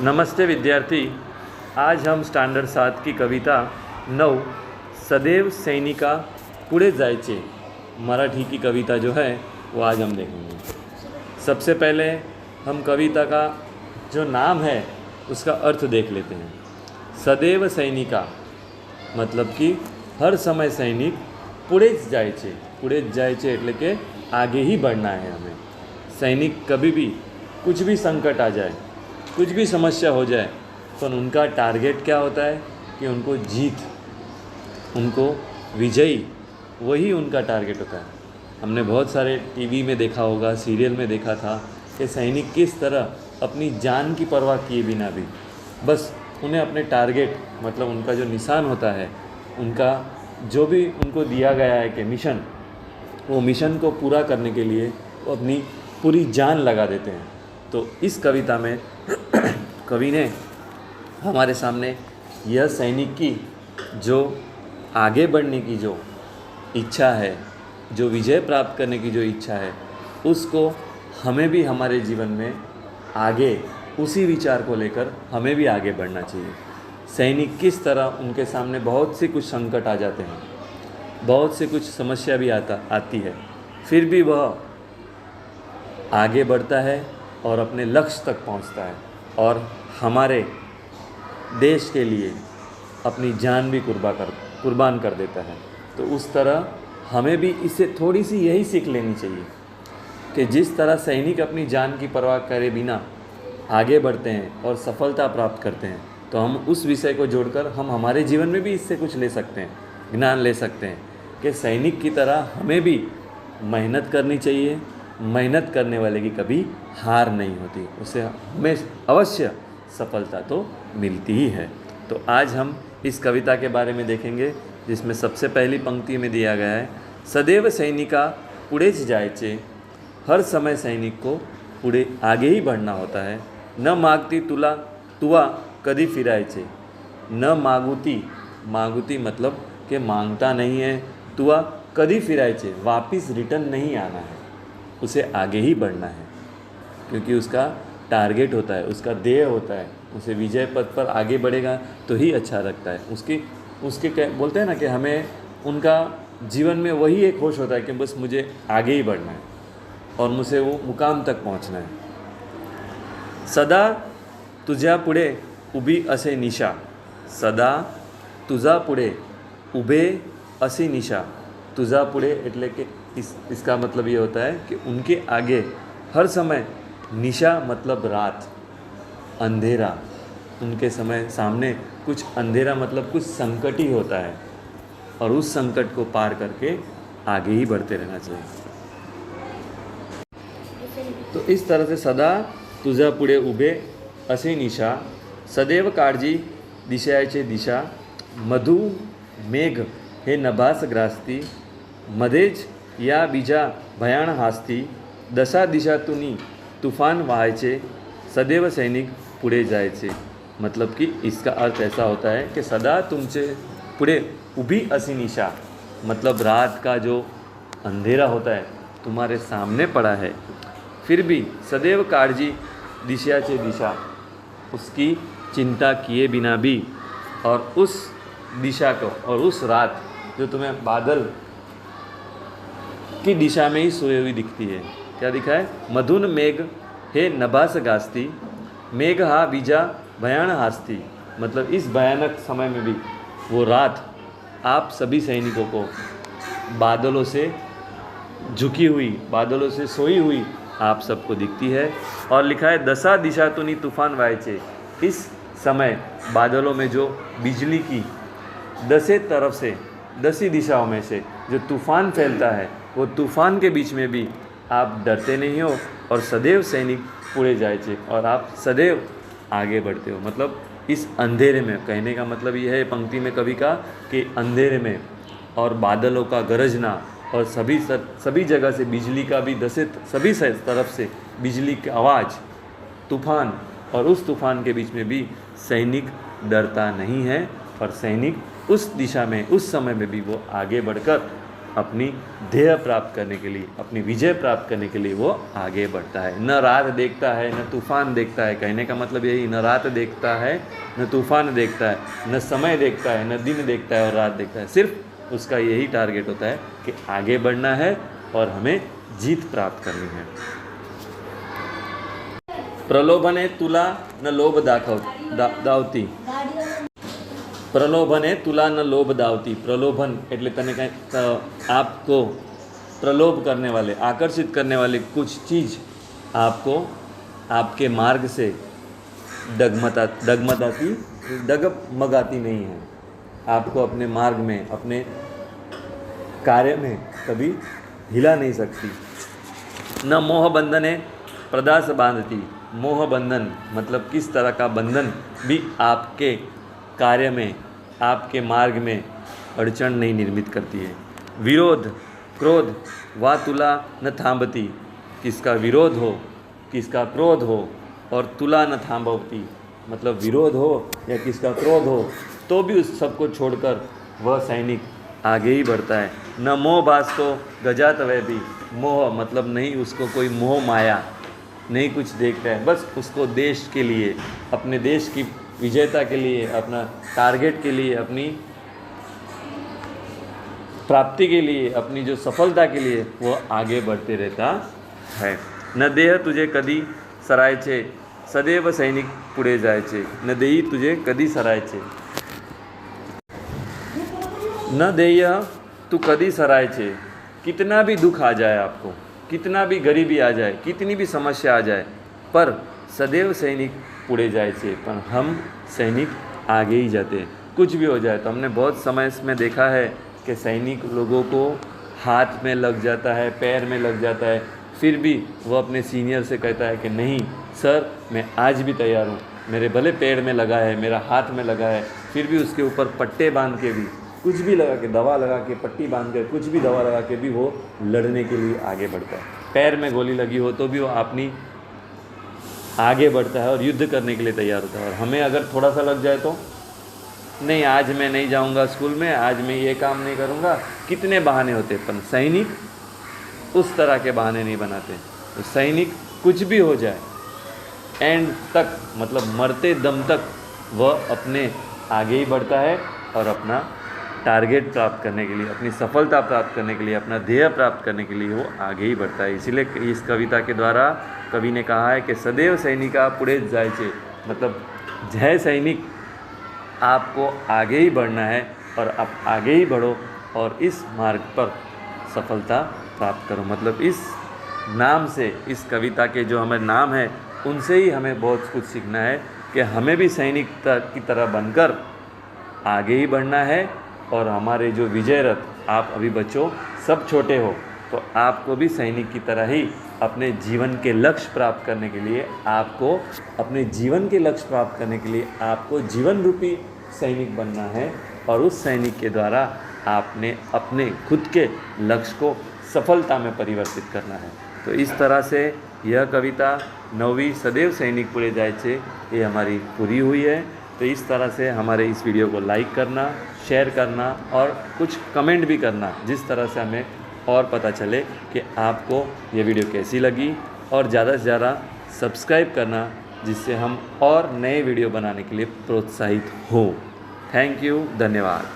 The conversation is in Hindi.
नमस्ते विद्यार्थी। आज हम स्टँडर्ड 7 की कविता 9 सदैव सैनिका पुढे जायचे मराठी की कविता जो है वो आज हम देखेंगे। सबसे पहले हम कविता का जो नाम है उसका अर्थ देख लेते हैं। सदैव सैनिका मतलब कि हर समय सैनिक पुढेच जायचे એટલે કે आगे ही बढ़ना है हमें। सैनिक कभी भी कुछ भी संकट आ जाए, कुछ भी समस्या हो जाए, तो उनका टारगेट क्या होता है कि उनको जीत, उनको विजयी, वही उनका टारगेट होता है। हमने बहुत सारे टीवी में देखा होगा, सीरियल में देखा था कि सैनिक किस तरह अपनी जान की परवाह किए बिना भी बस उन्हें अपने टारगेट मतलब उनका जो निशान होता है, उनका जो भी उनको दिया गया है कि मिशन, वो मिशन को पूरा करने के लिए वो अपनी पूरी जान लगा देते हैं। तो इस कविता में कवि ने हमारे सामने यह सैनिक की जो आगे बढ़ने की जो इच्छा है, जो विजय प्राप्त करने की जो इच्छा है, उसको हमें भी हमारे जीवन में आगे उसी विचार को लेकर हमें भी आगे बढ़ना चाहिए। सैनिक किस तरह उनके सामने बहुत से कुछ संकट आ जाते हैं, बहुत से कुछ समस्या भी आती है, फिर भी वह आगे बढ़ता है और अपने लक्ष्य तक पहुंचता है और हमारे देश के लिए अपनी जान भी कुर्बान कर देता है। तो उस तरह हमें भी इससे थोड़ी सी यही सीख लेनी चाहिए कि जिस तरह सैनिक अपनी जान की परवाह करे बिना आगे बढ़ते हैं और सफलता प्राप्त करते हैं, तो हम उस विषय को जोड़कर हम हमारे जीवन में भी इससे कुछ ले सकते हैं, ज्ञान ले सकते हैं कि सैनिक की तरह हमें भी मेहनत करनी चाहिए। मेहनत करने वाले की कभी हार नहीं होती, उसे हमें अवश्य सफलता तो मिलती ही है। तो आज हम इस कविता के बारे में देखेंगे, जिसमें सबसे पहली पंक्ति में दिया गया है, सदैव सैनिका पुढेच जायचे। हर समय सैनिक को पुढे आगे ही बढ़ना होता है। न मागती तुवा कधी फिरायचे। न मागुती मतलब कि मांगता नहीं है, तुवा कधी फिरायचे वापिस रिटर्न नहीं आना है, उसे आगे ही बढ़ना है, क्योंकि उसका टारगेट होता है, उसका ध्येय होता है, उसे विजय पथ पर आगे बढ़ेगा तो ही अच्छा लगता है। उसके बोलते हैं ना कि हमें उनका जीवन में वही एक होश होता है कि बस मुझे आगे ही बढ़ना है और मुझे वो मुकाम तक पहुंचना है। सदा तुझ्या पुढे उभी असे निशा। सदा तुझा पुढे उभे असी निशा। तुझा पुढे એટલે કે इसका मतलब ये होता है कि उनके आगे हर समय निशा मतलब रात, अंधेरा, उनके समय सामने कुछ अंधेरा मतलब कुछ संकट ही होता है और उस संकट को पार करके आगे ही बढ़ते रहना चाहिए। तो इस तरह से सदा तुझा पुढे उभे असे निशा, सदैव काळजी दिशायचे दिशा, मधु मेघ हे नभास ग्रासती, मध्येच या बीजा भयाण हासती, दशा दिशातूनी तूफान वहायचे, सदैव सैनिक पुढे जायचे। मतलब कि इसका अर्थ ऐसा होता है कि सदा तुमचे पुढे उभी असी निशा, मतलब रात का जो अंधेरा होता है तुम्हारे सामने पड़ा है, फिर भी सदैव काळजी दिशाचे दिशा, उसकी चिंता किए बिना भी और उस दिशा को और उस रात जो तुम्हें बादल की दिशा में ही सोई हुई दिखती है, क्या दिखा है, मधुन मेघ हे नभास गाजती, मेघ हा बीजा भयान हासती, मतलब इस भयानक समय में भी वो रात आप सभी सैनिकों को बादलों से झुकी हुई, बादलों से सोई हुई आप सबको दिखती है। और लिखा है दशा दिशातूनी तूफान वायचे, इस समय बादलों में जो बिजली की 10 दिशाओं में से जो तूफ़ान फैलता है, वो तूफ़ान के बीच में भी आप डरते नहीं हो और सदैव सैनिक पुढे जायचे और आप सदैव आगे बढ़ते हो। मतलब इस अंधेरे में, कहने का मतलब यह है पंक्ति में कवि का कि अंधेरे में और बादलों का गरजना और सभी जगह से बिजली का भी सभी तरफ से बिजली की आवाज़, तूफ़ान, और उस तूफ़ान के बीच में भी सैनिक डरता नहीं है और सैनिक उस दिशा में, उस समय में भी वो आगे बढ़कर अपनी ध्येय प्राप्त करने के लिए, अपनी विजय प्राप्त करने के लिए वो आगे बढ़ता है। न रात देखता है न तूफान देखता है, कहने का मतलब यही, न रात देखता है न तूफान देखता है, न समय देखता है न दिन देखता है और रात देखता है, सिर्फ उसका यही टारगेट होता है कि आगे बढ़ना है और हमें जीत प्राप्त करनी है। प्रलोभने तुला न लोभ दावती, प्रलोभने तुला न लोभ दावती। प्रलोभन એટલે તને કંઈ आपको प्रलोभ करने वाले, आकर्षित करने वाले कुछ चीज़ आपको आपके मार्ग से डगमगाती नहीं है, आपको अपने मार्ग में, अपने कार्य में कभी हिला नहीं सकती। न मोह बंधने प्रदास बांधती, मोह बंधन मतलब किस तरह का बंधन भी आपके कार्य में, आपके मार्ग में अड़चन नहीं निर्मित करती है। विरोध क्रोध वा तुला न थांबती, किसका विरोध हो, किसका क्रोध हो और तुला न थांबती मतलब विरोध हो या किसका क्रोध हो तो भी उस सबको छोड़कर वह सैनिक आगे ही बढ़ता है। न मोह बास तो गजात वह भी, मोह मतलब नहीं उसको कोई मोह माया नहीं कुछ देखता है, बस उसको देश के लिए, अपने देश की विजेता के लिए, अपना टारगेट के लिए, अपनी प्राप्ति के लिए, अपनी जो सफलता के लिए वो आगे बढ़ते रहता है। न देह तुझे कधी सरायचे, सदैव सैनिक पुढे जायचे, न देही तुझे कधी सरायचे, न देय तू कधी सरायचे। कितना भी दुख आ जाए आपको, कितना भी गरीबी आ जाए, कितनी भी समस्या आ जाए, पर सदैव सैनिक पुढे जायचे, पर हम सैनिक आगे ही जाते हैं। कुछ भी हो जाए तो हमने बहुत समय में देखा है कि सैनिक लोगों को हाथ में लग जाता है, पैर में लग जाता है, फिर भी वो अपने सीनियर से कहता है कि नहीं सर मैं आज भी तैयार हूँ, मेरे भले पैर में लगा है, मेरा हाथ में लगा है, फिर भी उसके ऊपर पट्टे बांध के भी, कुछ भी लगा के, दवा लगा के, पट्टी बांध कर, कुछ भी दवा लगा के भी वो लड़ने के लिए आगे बढ़ता है। पैर में गोली लगी हो तो भी वो अपनी आगे बढ़ता है और युद्ध करने के लिए तैयार होता है। और हमें अगर थोड़ा सा लग जाए तो नहीं आज मैं नहीं जाऊंगा स्कूल में, आज मैं ये काम नहीं करूंगा, कितने बहाने होते, पर सैनिक उस तरह के बहाने नहीं बनाते। तो सैनिक कुछ भी हो जाए एंड तक मतलब मरते दम तक वह अपने आगे ही बढ़ता है और अपना टारगेट प्राप्त करने के लिए, अपनी सफलता प्राप्त करने के लिए, अपना ध्येय प्राप्त करने के लिए वो आगे ही बढ़ता है। इसीलिए इस कविता के द्वारा कवि ने कहा है कि सदैव सैनिका पुढे जायचे, मतलब जय सैनिक आपको आगे ही बढ़ना है और आप आगे ही बढ़ो और इस मार्ग पर सफलता प्राप्त करो। मतलब इस नाम से, इस कविता के जो हमारे नाम है उनसे ही हमें बहुत कुछ सीखना है कि हमें भी सैनिक की तरह बनकर आगे ही बढ़ना है और हमारे जो विजय रथ, आप अभी बच्चों सब छोटे हो तो आपको भी सैनिक की तरह ही अपने जीवन के लक्ष्य प्राप्त करने के लिए, आपको अपने जीवन के लक्ष्य प्राप्त करने के लिए आपको जीवन रूपी सैनिक बनना है और उस सैनिक के द्वारा आपने अपने खुद के लक्ष्य को सफलता में परिवर्तित करना है। तो इस तरह से यह कविता 9वीं सदैव सैनिक पुढे जायचे ये हमारी पूरी हुई है। तो इस तरह से हमारे इस वीडियो को लाइक करना, शेयर करना और कुछ कमेंट भी करना, जिस तरह से हमें और पता चले कि आपको ये वीडियो कैसी लगी, और ज़्यादा से ज़्यादा सब्सक्राइब करना जिससे हम और नए वीडियो बनाने के लिए प्रोत्साहित हो। थैंक यू, धन्यवाद।